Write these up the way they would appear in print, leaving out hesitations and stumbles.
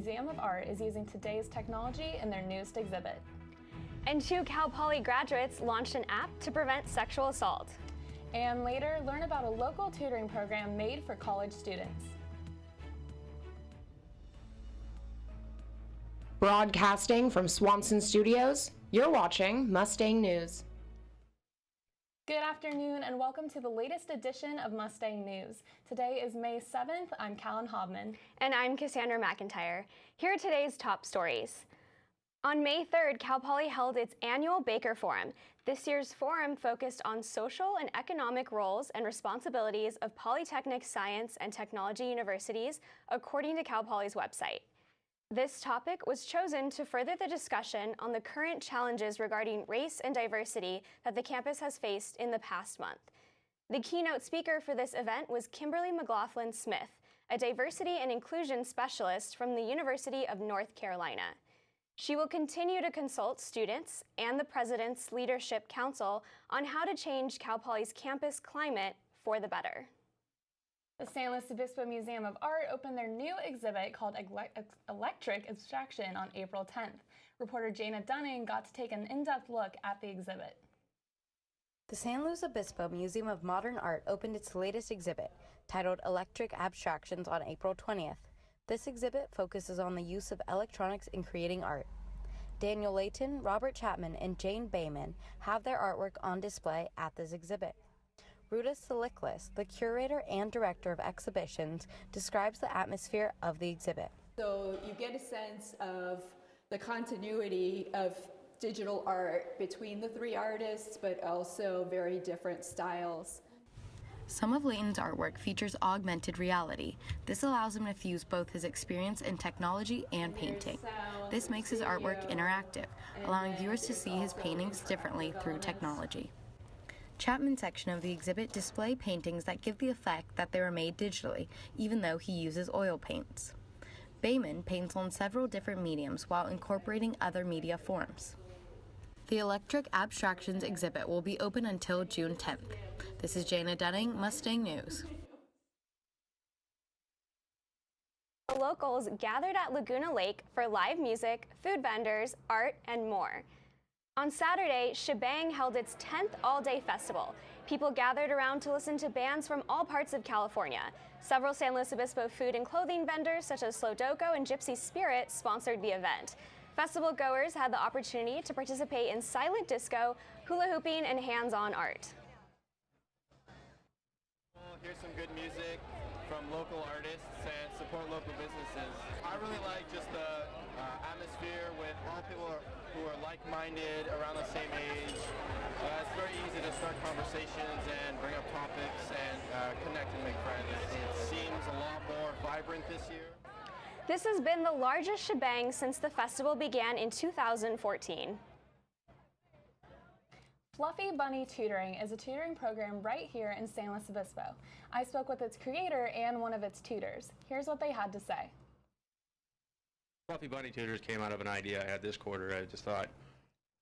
Museum of Art is using today's technology in their newest exhibit. And 2 Cal Poly graduates launched an app to prevent sexual assault. And later, learn about a local tutoring program made for college students. Broadcasting from Swanson Studios, you're watching Mustang News. Good afternoon and welcome to the latest edition of Mustang News. Today is May 7th. I'm Callan Hobman. And I'm Cassandra McIntyre. Here are today's top stories. On May 3rd, Cal Poly held its annual Baker Forum. This year's forum focused on social and economic roles and responsibilities of polytechnic science and technology universities, according to Cal Poly's website. This topic was chosen to further the discussion on the current challenges regarding race and diversity that the campus has faced in the past month. The keynote speaker for this event was Kimberly McLaughlin-Smith, a diversity and inclusion specialist from the University of North Carolina. She will continue to consult students and the President's Leadership Council on how to change Cal Poly's campus climate for the better. The San Luis Obispo Museum of Art opened their new exhibit called Electric Abstraction on April 10th. Reporter Jana Dunning got to take an in-depth look at the exhibit. The San Luis Obispo Museum of Modern Art opened its latest exhibit, titled Electric Abstractions, on April 20th. This exhibit focuses on the use of electronics in creating art. Daniel Layton, Robert Chapman, and Jane Bayman have their artwork on display at this exhibit. Ruta Soliklis, the curator and director of exhibitions, describes the atmosphere of the exhibit. So you get a sense of the continuity of digital art between the 3 artists, but also very different styles. Some of Layton's artwork features augmented reality. This allows him to fuse both his experience in technology and painting. This makes his artwork interactive, allowing viewers to see his paintings differently through technology. Chapman's section of the exhibit display paintings that give the effect that they were made digitally, even though he uses oil paints. Bayman paints on several different mediums while incorporating other media forms. The Electric Abstractions exhibit will be open until June 10th. This is Jana Dunning, Mustang News. The locals gathered at Laguna Lake for live music, food vendors, art, and more. On Saturday, Shebang held its 10th all-day festival. People gathered around to listen to bands from all parts of California. Several San Luis Obispo food and clothing vendors such as Slodoco and Gypsy Spirit sponsored the event. Festival goers had the opportunity to participate in silent disco, hula hooping, and hands-on art. Well, here's some good music from local artists and support local businesses. I really like just the atmosphere with all people who are like-minded, around the same age. It's very easy to start conversations and bring up topics and connect and make friends. It seems a lot more vibrant this year. This has been the largest shebang since the festival began in 2014. Fluffy Bunny Tutoring is a tutoring program right here in San Luis Obispo. I spoke with its creator and one of its tutors. Here's what they had to say. Fluffy Bunny Tutors came out of an idea I had this quarter. I just thought,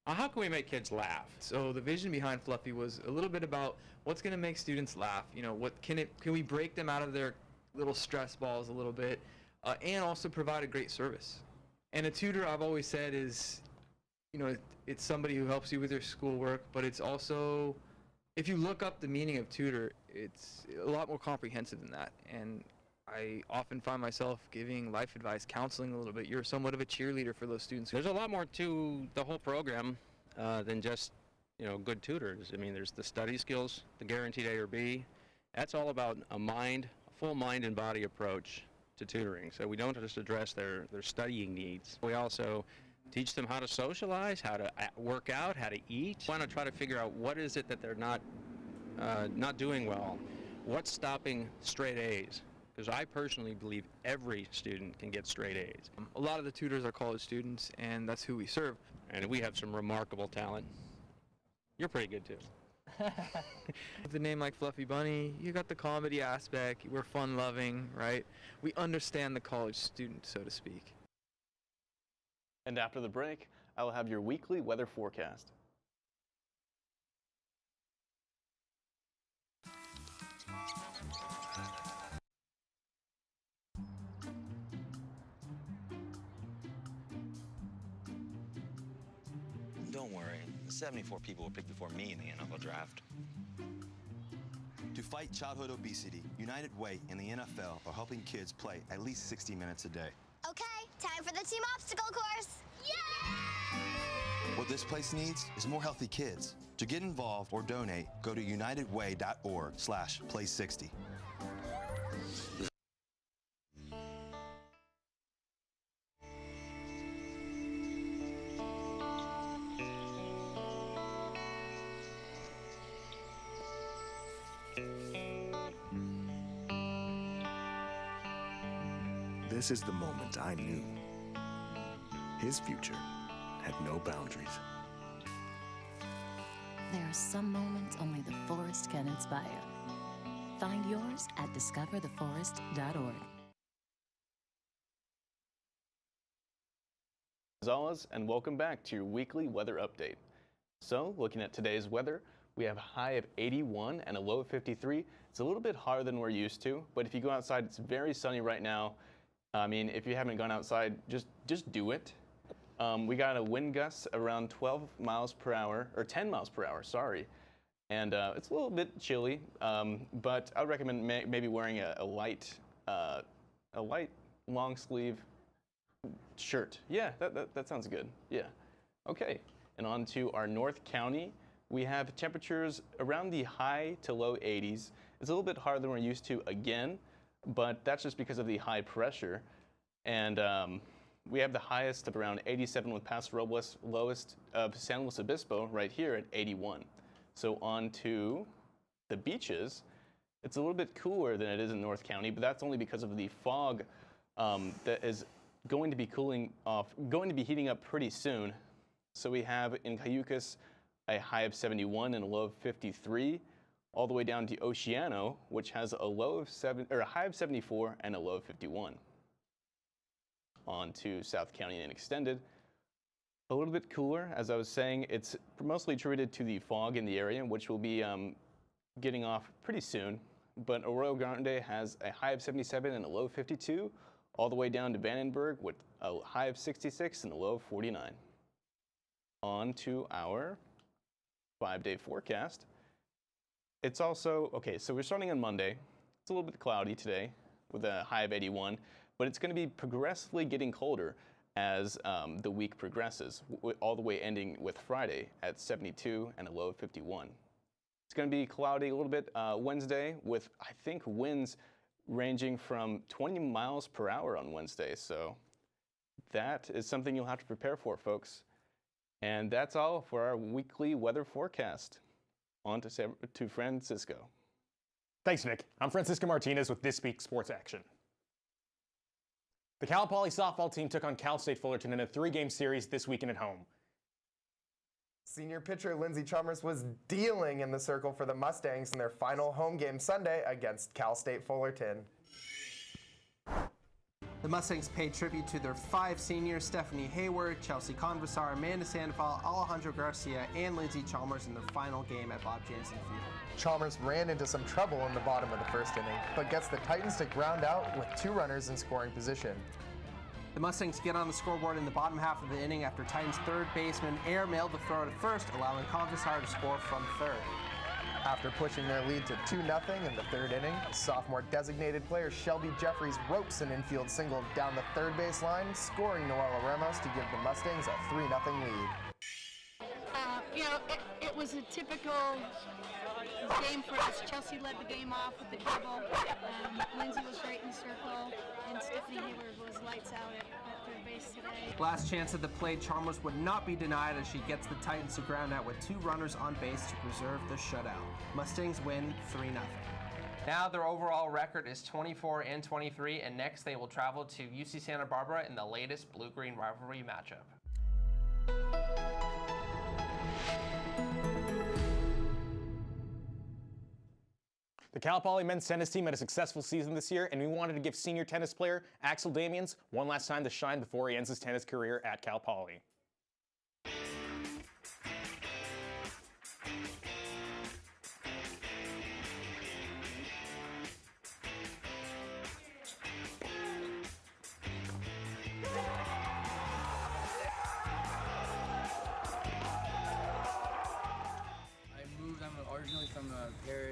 how can we make kids laugh? So the vision behind Fluffy was a little bit about what's going to make students laugh. You know, what can we break them out of their little stress balls a little bit, and also provide a great service. And a tutor, I've always said, is, you know, it's somebody who helps you with your schoolwork, but it's also, if you look up the meaning of tutor, it's a lot more comprehensive than that. And I often find myself giving life advice, counseling a little bit. You're somewhat of a cheerleader for those students. There's a lot more to the whole program than just, you know, good tutors. I mean, there's the study skills, the guaranteed A or B. That's all about a full mind and body approach to tutoring. So we don't just address their studying needs. We also teach them how to socialize, how to work out, how to eat. We want to try to figure out what is it that they're not doing well. What's stopping straight A's? Because I personally believe every student can get straight A's. A lot of the tutors are college students, and that's who we serve. And we have some remarkable talent. You're pretty good too. With a name like Fluffy Bunny, you got the comedy aspect. We're fun-loving, right? We understand the college student, so to speak. And after the break, I will have your weekly weather forecast. don't worry. 74 people were picked before me in the NFL draft. To fight childhood obesity, United Way and the NFL are helping kids play at least 60 minutes a day. Okay, time for the team obstacle course. Yay! What this place needs is more healthy kids. To get involved or donate, go to unitedway.org/play60. This is the moment I knew. His future had no boundaries. There are some moments only the forest can inspire. Find yours at discovertheforest.org. As always, and welcome back to your weekly weather update. So, looking at today's weather, we have a high of 81 and a low of 53. It's a little bit hotter than we're used to, but if you go outside, it's very sunny right now. I mean, if you haven't gone outside, just do it. We got a wind gust around 12 miles per hour, or 10 miles per hour, sorry. And it's a little bit chilly, but I would recommend maybe wearing a light long sleeve shirt. Yeah, that sounds good. Yeah. Okay, and on to our North County. We have temperatures around the high to low 80s. It's a little bit hotter than we're used to again, but that's just because of the high pressure. And we have the highest of around 87 with Paso Robles, lowest of San Luis Obispo right here at 81. So on to the beaches. It's a little bit cooler than it is in North County, but that's only because of the fog that is going to be heating up pretty soon. So we have in Cayucas a high of 71 and a low of 53, all the way down to Oceano, which has a high of 74 and a low of 51. On to South County and Extended. A little bit cooler, as I was saying. It's mostly attributed to the fog in the area, which will be getting off pretty soon. But Arroyo Grande has a high of 77 and a low of 52, all the way down to Vandenberg with a high of 66 and a low of 49. On to our 5-day forecast. It's also, okay, so we're starting on Monday. It's a little bit cloudy today with a high of 81, but it's going to be progressively getting colder as the week progresses, all the way ending with Friday at 72 and a low of 51. It's going to be cloudy a little bit Wednesday with, I think, winds ranging from 20 miles per hour on Wednesday. So that is something you'll have to prepare for, folks. And that's all for our weekly weather forecast. On to Francisco. Thanks, Nick. I'm Francisco Martinez with this week's Sports Action. The Cal Poly softball team took on Cal State Fullerton in a 3-game series this weekend at home. Senior pitcher Lindsey Chalmers was dealing in the circle for the Mustangs in their final home game Sunday against Cal State Fullerton. The Mustangs paid tribute to their 5 seniors, Stephanie Hayward, Chelsea Conversar, Amanda Sandoval, Alejandro Garcia, and Lindsey Chalmers in their final game at Bob Jansen Field. Chalmers ran into some trouble in the bottom of the first inning, but gets the Titans to ground out with 2 runners in scoring position. The Mustangs get on the scoreboard in the bottom half of the inning after Titans' third baseman airmailed the throw to first, allowing Conversar to score from third. After pushing their lead to 2-0 in the third inning, sophomore designated player Shelby Jeffries ropes an infield single down the third base line, scoring Noela Ramos to give the Mustangs a 3-0 lead. It was a typical game for us. Chelsea led the game off with the double. Lindsey was right in the circle, and Stephanie Hayward was lights out at third base today. Last chance at the plate, Chalmers would not be denied as she gets the Titans to ground out with 2 runners on base to preserve the shutout. Mustangs win 3-0. Now their overall record is 24-23, and next they will travel to UC Santa Barbara in the latest blue-green rivalry matchup. The Cal Poly men's tennis team had a successful season this year, and we wanted to give senior tennis player Axel Damians one last time to shine before he ends his tennis career at Cal Poly.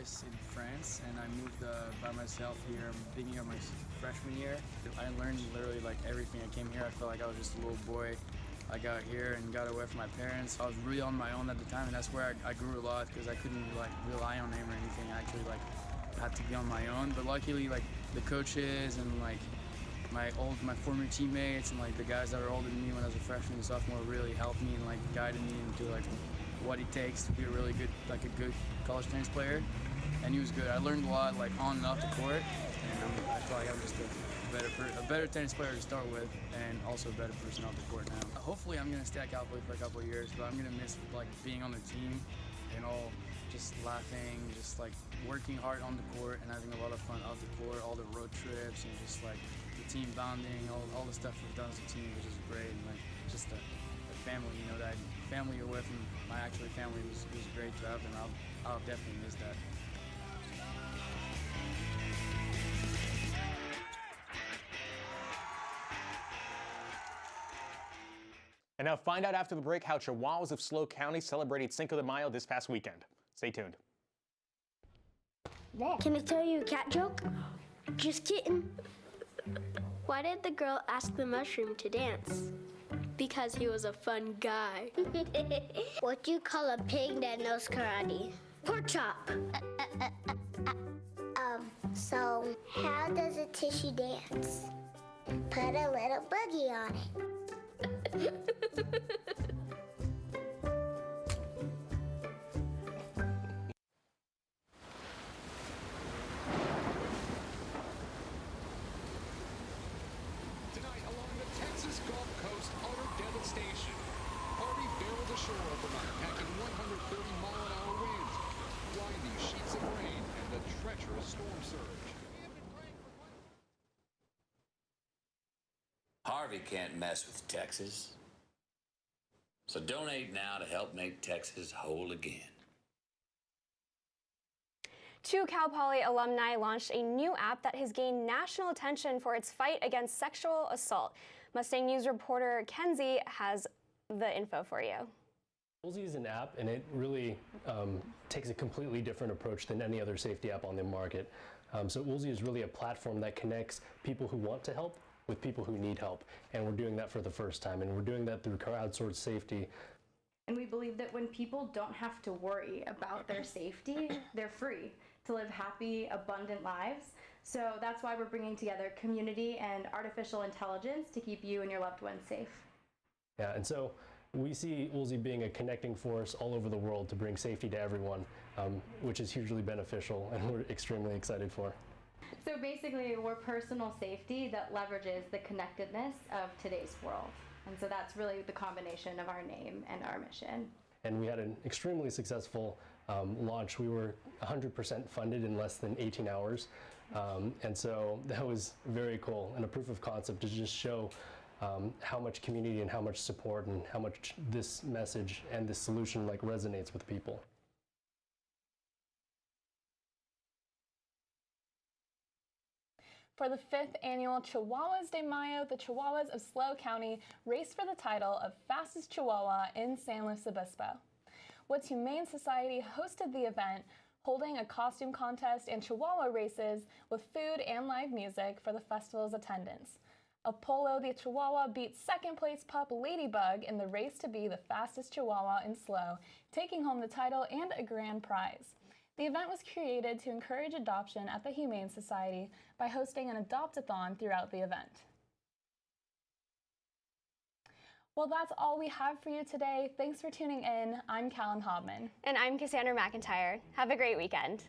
Paris in France, and I moved by myself here beginning of my freshman year. I learned literally like everything. I came here, I felt like I was just a little boy. I got here and got away from my parents. I was really on my own at the time, and that's where I grew a lot because I couldn't like rely on them or anything. I actually like had to be on my own. But luckily, like the coaches and like my former teammates and like the guys that were older than me when I was a freshman and sophomore really helped me and like guided me into like what it takes to be a really good college tennis player. And he was good. I learned a lot like on and off the court, and I feel like I'm just a better tennis player to start with, and also a better person off the court now. Hopefully, I'm gonna stay at Cal Poly for a couple of years, but I'm gonna miss like being on the team and all, just laughing, just like working hard on the court and having a lot of fun off the court, all the road trips and just like the team bonding, all the stuff we've done as a team, which is great, and like just the family, you know, that family you're with, and my actual family was great to have, and I'll definitely miss that. And now find out after the break how Chihuahuas of SLO County celebrated Cinco de Mayo this past weekend. Stay tuned. Can I tell you a cat joke? Just kidding. Why did the girl ask the mushroom to dance? Because he was a fun guy. What do you call a pig that knows karate? Pork chop. So how does a tissue dance? Put a little boogie on it. Tonight, along the Texas Gulf Coast, utter devastation. Harvey barreled ashore overnight, packing 130-mile-an-hour winds, blinding sheets of rain, and the treacherous storm surge. Harvey can't mess with Texas. So donate now to help make Texas whole again. 2 Cal Poly alumni launched a new app that has gained national attention for its fight against sexual assault. Mustang News reporter Kenzie has the info for you. Woolsey is an app, and it really takes a completely different approach than any other safety app on the market. So Woolsey is really a platform that connects people who want to help with people who need help, and we're doing that for the first time, and we're doing that through crowdsourced safety. And we believe that when people don't have to worry about their safety, they're free to live happy, abundant lives. So that's why we're bringing together community and artificial intelligence to keep you and your loved ones safe. Yeah, and so we see Woolsey being a connecting force all over the world to bring safety to everyone, which is hugely beneficial, and we're extremely excited for. So basically, we're personal safety that leverages the connectedness of today's world. And so that's really the combination of our name and our mission. And we had an extremely successful launch. We were 100% funded in less than 18 hours. And so that was very cool, and a proof of concept to just show how much community and how much support and how much this message and this solution like resonates with people. For the 5th annual Chihuahuas de Mayo, the Chihuahuas of SLO County raced for the title of Fastest Chihuahua in San Luis Obispo. What's Humane Society hosted the event, holding a costume contest and Chihuahua races with food and live music for the festival's attendance. Apollo the Chihuahua beat second-place pup Ladybug in the race to be the fastest Chihuahua in SLO, taking home the title and a grand prize. The event was created to encourage adoption at the Humane Society by hosting an adopt-a-thon throughout the event. Well, that's all we have for you today. Thanks for tuning in. I'm Callum Hobman. And I'm Cassandra McIntyre. Have a great weekend.